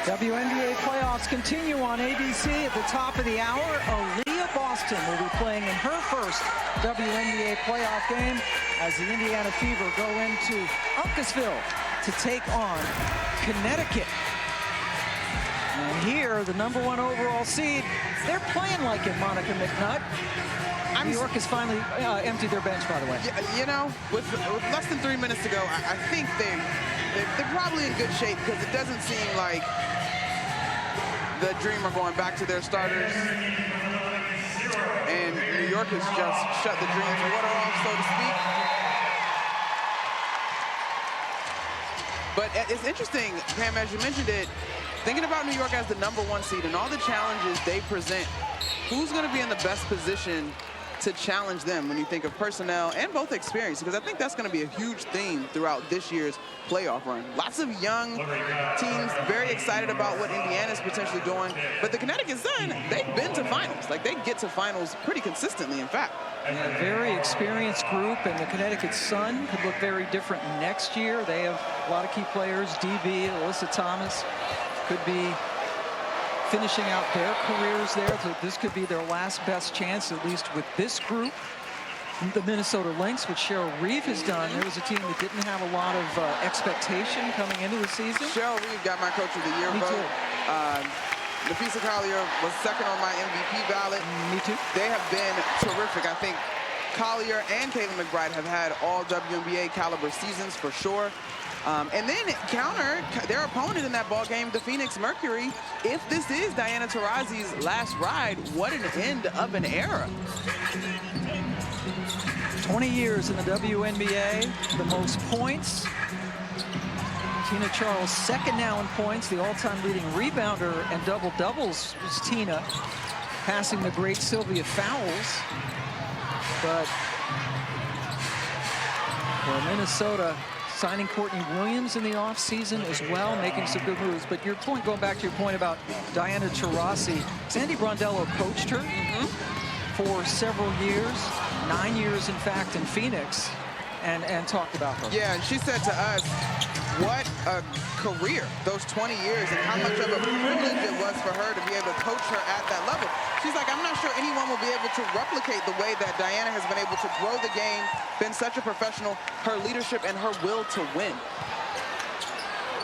WNBA playoffs continue on ABC at the top of the hour. Aaliyah Boston will be playing in her first WNBA playoff game as the Indiana Fever go into Uncasville to take on Connecticut. And here, the #1 overall seed, they're playing like it, Monica McNutt. New York has finally emptied their bench, by the way. You know, with less than 3 minutes to go, I think they're probably in good shape because it doesn't seem like the Dream are going back to their starters. And New York has just shut the Dream's water off, so to speak. But it's interesting, Pam, as you mentioned it, thinking about New York as the #1 seed and all the challenges they present, who's going to be in the best position to challenge them when you think of personnel and both experience? Because I think that's going to be a huge theme throughout this year's playoff run. Lots of young teams very excited about what Indiana's potentially doing. But the Connecticut Sun, they've been to finals. Like, they get to finals pretty consistently, in fact. Yeah, a very experienced group, and the Connecticut Sun could look very different next year. They have a lot of key players. DB, Alyssa Thomas could be finishing out their careers there. So this could be their last best chance, at least with this group. The Minnesota Lynx, which Cheryl Reeve has done. There was a team that didn't have a lot of expectation coming into the season. Cheryl Reeve got my Coach of the Year vote. Nafisa Collier was second on my MVP ballot. Me too. They have been terrific. I think Collier and Caitlin McBride have had all WNBA caliber seasons for sure. And then counter their opponent in that ball game, the Phoenix Mercury. If this is Diana Taurasi's last ride, what an end of an era. 20 years in the WNBA, the most points. Tina Charles second now in points. The all-time leading rebounder and double-doubles was Tina, passing the great Sylvia Fowles. But for Minnesota, signing Courtney Williams in the offseason as well, making some good moves. But your point, going back to your point about Diana Taurasi, Sandy Brondello coached her for several years, 9 years, in fact, in Phoenix, and talked about her. Yeah, and she said to us, what a career, those 20 years, and how much of a privilege it was for her to be able to coach her at that level. She's like, I'm not sure anyone will be able to replicate the way that Diana has been able to grow the game, been such a professional, her leadership and her will to win.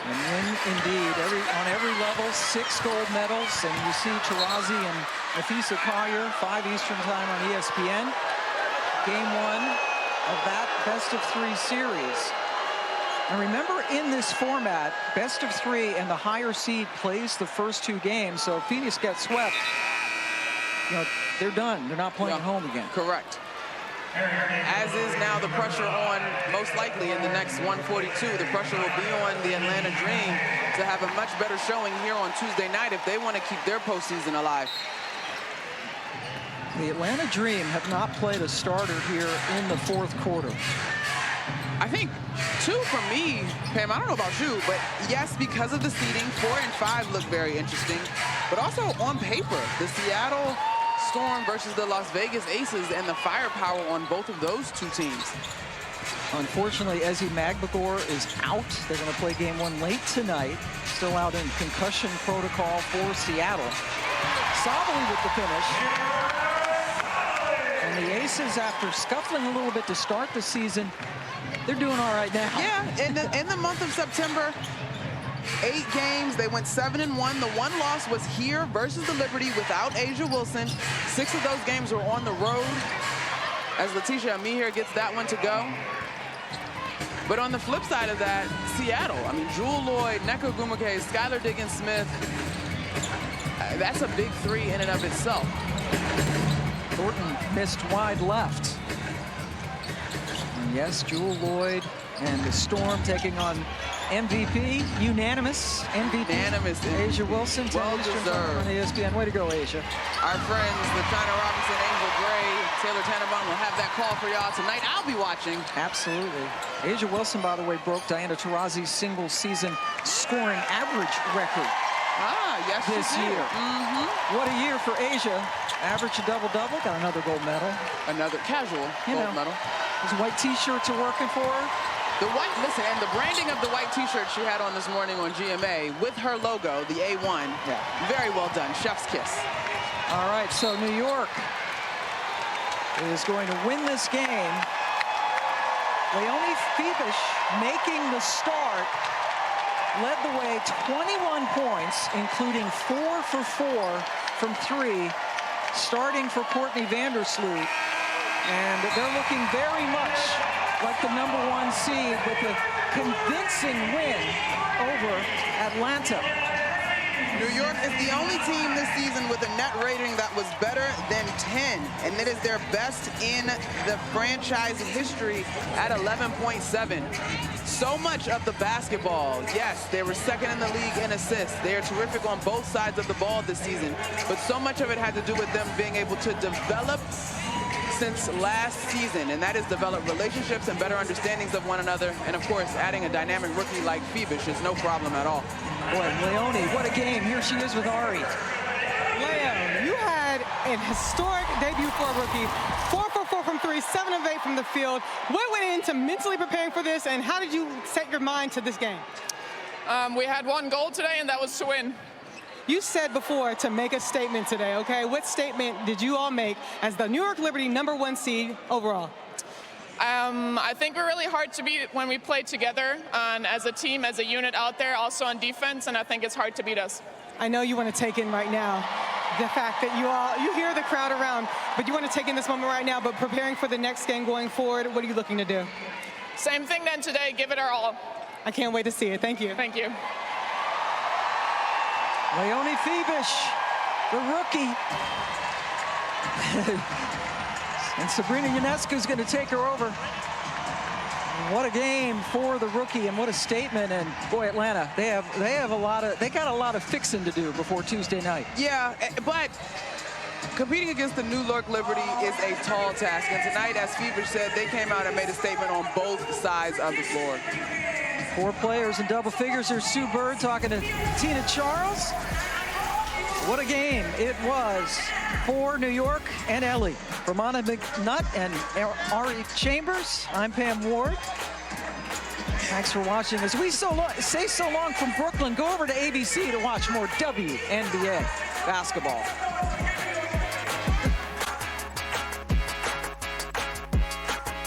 And win indeed, on every level, 6 gold medals, and you see Taurasi and Nafisa Collier, 5 Eastern time on ESPN. Game 1 of that best-of-3 series. And remember, in this format, best of 3 and the higher seed plays the first 2 games. So if Phoenix gets swept, you know, they're done. They're not playing at home again. Correct. As is now the pressure on, most likely in the next 142, the pressure will be on the Atlanta Dream to have a much better showing here on Tuesday night if they want to keep their postseason alive. The Atlanta Dream have not played a starter here in the 4th quarter. I think 2 for me, Pam, I don't know about you, but yes, because of the seeding, 4 and 5 look very interesting. But also on paper, the Seattle Storm versus the Las Vegas Aces and the firepower on both of those 2 teams. Unfortunately, Ezzie Magbagor is out. They're going to play game 1 late tonight. Still out in concussion protocol for Seattle. Sabali with the finish. And the Aces, after scuffling a little bit to start the season, they're doing all right now. Yeah, in the month of September, 8 games, they went 7-1. The one loss was here versus the Liberty without Asia Wilson. 6 of those games were on the road as Letitia Amihir gets that one to go. But on the flip side of that, Seattle, I mean, Jewel Lloyd, Nneka Ogwumike, Skylar Diggins-Smith, that's a big 3 in and of itself. Thornton missed wide left. And yes, Jewel Lloyd and the Storm taking on MVP, unanimous MVP. Unanimous. Asia Wilson, well deserved. On ESPN. Way to go, Asia. Our friends, LaTonya Robinson, Angel Gray, Taylor Tannenbaum will have that call for y'all tonight. I'll be watching. Absolutely. Asia Wilson, by the way, broke Diana Taurasi's single season scoring average record. Yes, this year. What a year for Asia. Average a double-double, got another gold medal. Another casual gold medal. Those white T-shirts are working for her. Listen, and the branding of the white t-shirt she had on this morning on GMA with her logo, the A1, very well done. Chef's kiss. All right, so New York is going to win this game. Leonie Fibish making the start, led the way, 21 points, including 4 for 4 from 3, starting for Courtney Vandersloot. And they're looking very much like the #1 seed with a convincing win over Atlanta. New York is the only team this season with a net rating that was better than 10, and that is their best in the franchise history at 11.7. So much of the basketball, yes, they were second in the league in assists. They are terrific on both sides of the ball this season, but so much of it had to do with them being able to develop since last season, and that is develop relationships and better understandings of one another, and of course adding a dynamic rookie like Fibish is no problem at all. Boy, Leonie, what a game. Here she is with Ari. Leo, you had an historic debut for a rookie. 4 for 4 from 3, 7 of 8 from the field. What went into mentally preparing for this, and how did you set your mind to this game? We had one goal today, and that was to win. You said before to make a statement today, okay? What statement did you all make as the New York Liberty #1 seed overall? I think we're really hard to beat when we play together and as a team, as a unit out there, also on defense, and I think it's hard to beat us. I know you want to take in right now the fact that you hear the crowd around, but you want to take in this moment right now, but preparing for the next game going forward, what are you looking to do? Same thing then today, give it our all. I can't wait to see it. Thank you. Thank you. Leonie Fibish, the rookie. And Sabrina Ionescu is going to take her over. What a game for the rookie, and what a statement. And boy, Atlanta, they got a lot of fixing to do before Tuesday night. Yeah, but competing against the New York Liberty is a tall task, and tonight, as Fibish said, they came out and made a statement on both sides of the floor. 4 players in double figures. There's Sue Bird talking to Tina Charles. What a game it was for New York and Ellie. From Anna McNutt and Ari Chambers, I'm Pam Ward. Thanks for watching. As we say so long from Brooklyn, go over to ABC to watch more WNBA basketball.